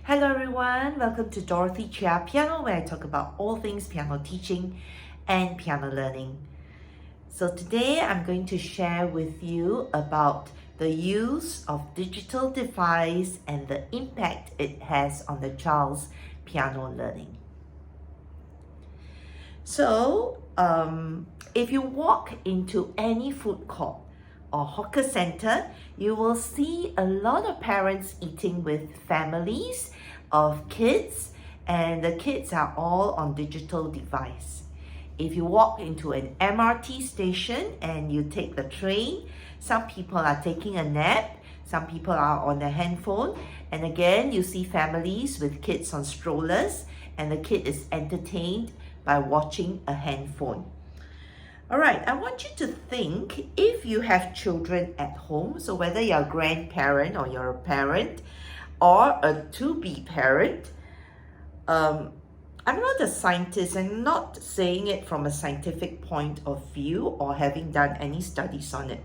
Hello everyone, welcome to Dorothy Chia Piano, where I talk about all things piano teaching and piano learning. So today I'm going to share with you about the use of digital device and the impact it has on the child's piano learning. So if you walk into any food court or hawker center, you will see a lot of parents eating with families of kids, and the kids are all on digital device. If you walk into an MRT station and you take the train, some people are taking a nap, some people are on their handphone, and again you see families with kids on strollers, and the kid is entertained by watching a handphone. All right, I want you to think, if you have children at home, so whether you're a grandparent or you're a parent or a to-be parent, I'm not a scientist. I'm not saying it from a scientific point of view or having done any studies on it,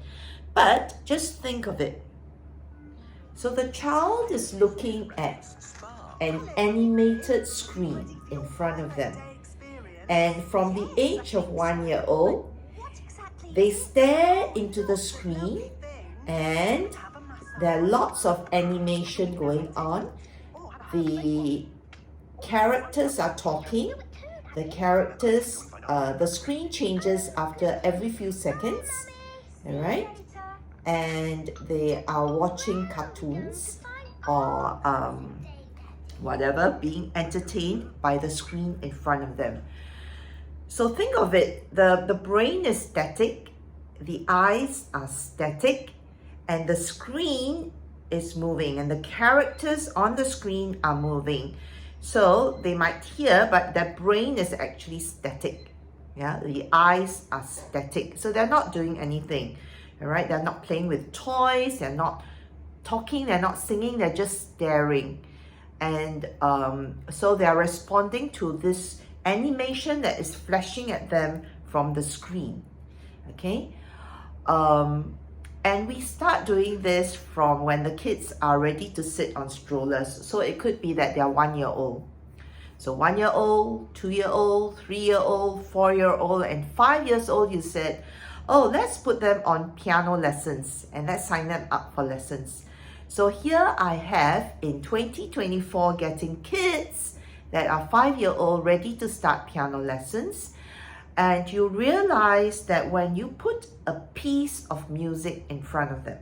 but just think of it. So the child is looking at an animated screen in front of them. And from the age of 1 year old, they stare into the screen and there are lots of animation going on. The characters are talking. The screen changes after every few seconds, all right? And they are watching cartoons or whatever, being entertained by the screen in front of them. So think of it, the brain is static, the eyes are static, and the screen is moving, and the characters on the screen are moving. So they might hear, but their brain is actually static. Yeah, the eyes are static. So they're not doing anything, all right? They're not playing with toys, they're not talking, they're not singing, they're just staring. And so they're responding to this animation that is flashing at them from the screen, okay? And we start doing this from when the kids are ready to sit on strollers. So it could be that they're 1 year old. So 1 year old, 2 year old, 3 year old, 4 year old, and 5 years old, you said, oh, let's put them on piano lessons and let's sign them up for lessons. So here I have in 2024 getting kids that are 5 year old ready to start piano lessons. And you realize that when you put a piece of music in front of them,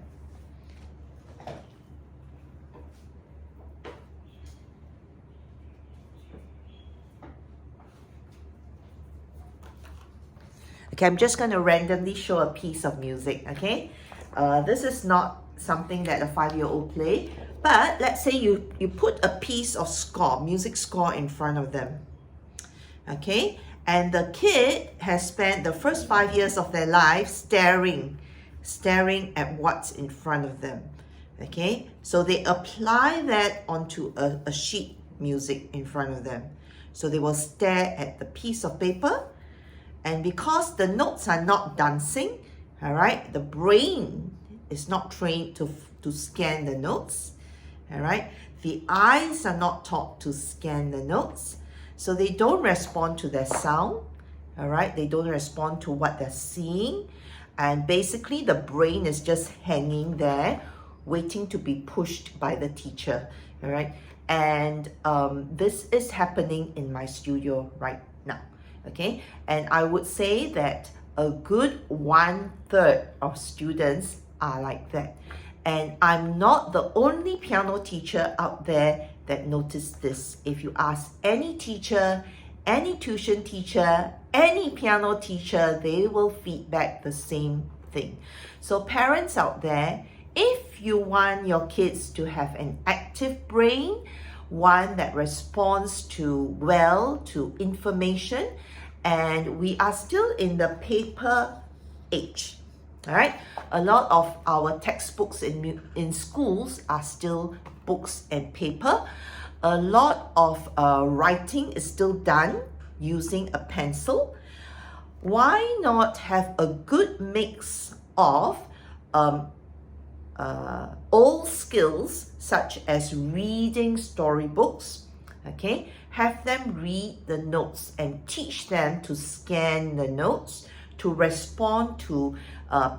okay, I'm just going to randomly show a piece of music, okay? This is not something that a 5 year old play, but let's say you put a piece of score, music score in front of them, okay? And the kid has spent the first 5 years of their life staring at what's in front of them, okay? So they apply that onto a sheet music in front of them. So they will stare at the piece of paper, and because the notes are not dancing, all right, the brain is not trained to scan the notes, all right? The eyes are not taught to scan the notes, so they don't respond to their sound, all right? They don't respond to what they're seeing, and basically the brain is just hanging there, waiting to be pushed by the teacher, all right? And this is happening in my studio right now, okay? And I would say that a good 1/3 of students are like that. And I'm not the only piano teacher out there that noticed this. If you ask any teacher, any tuition teacher, any piano teacher, they will feedback the same thing. So parents out there, if you want your kids to have an active brain, one that responds to information, and we are still in the paper age, all right? A lot of our textbooks in schools are still books and paper. A lot of writing is still done using a pencil. Why not have a good mix of old skills such as reading storybooks. Okay, have them read the notes and teach them to scan the notes, to respond to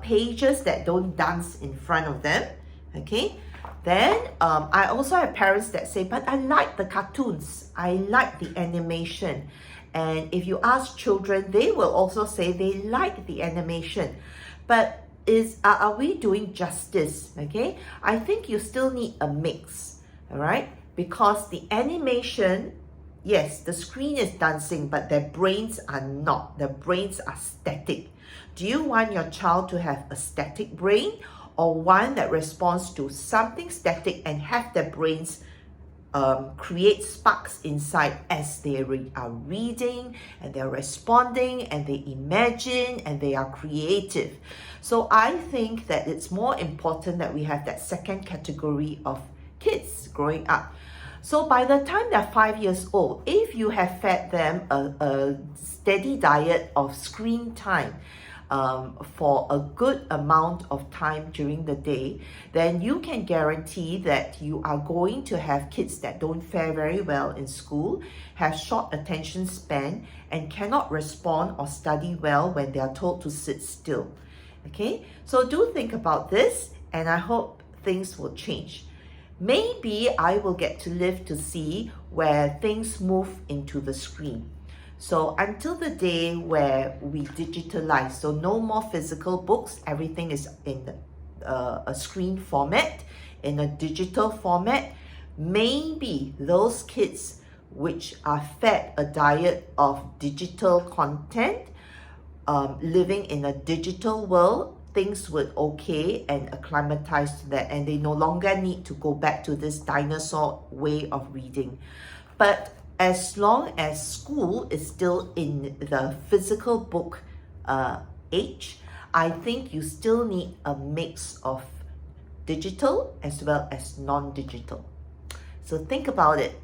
pages that don't dance in front of them. Okay, then I also have parents that say, but I like the cartoons, I like the animation. And if you ask children, they will also say they like the animation. But are we doing justice? Okay, I think you still need a mix, all right? Because the animation, yes, the screen is dancing, but their brains are not. Their brains are static. Do you want your child to have a static brain, or one that responds to something static and have their brains create sparks inside as they are reading and they're responding and they imagine and they are creative? So I think that it's more important that we have that second category of kids growing up. So by the time they're 5 years old, if you have fed them a steady diet of screen time for a good amount of time during the day, then you can guarantee that you are going to have kids that don't fare very well in school, have short attention span, and cannot respond or study well when they are told to sit still. Okay, so do think about this, and I hope things will change. Maybe I will get to live to see where things move into the screen. So until the day where we digitalize, so no more physical books, everything is in a screen format, in a digital format, maybe those kids which are fed a diet of digital content, living in a digital world, things would okay and acclimatize to that, and they no longer need to go back to this dinosaur way of reading. But as long as school is still in the physical book age, I think you still need a mix of digital as well as non-digital. So think about it,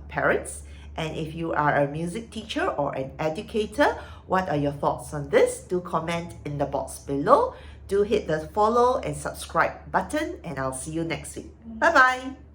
parents. And if you are a music teacher or an educator, what are your thoughts on this? Do comment in the box below. Do hit the follow and subscribe button, and I'll see you next week. Bye-bye.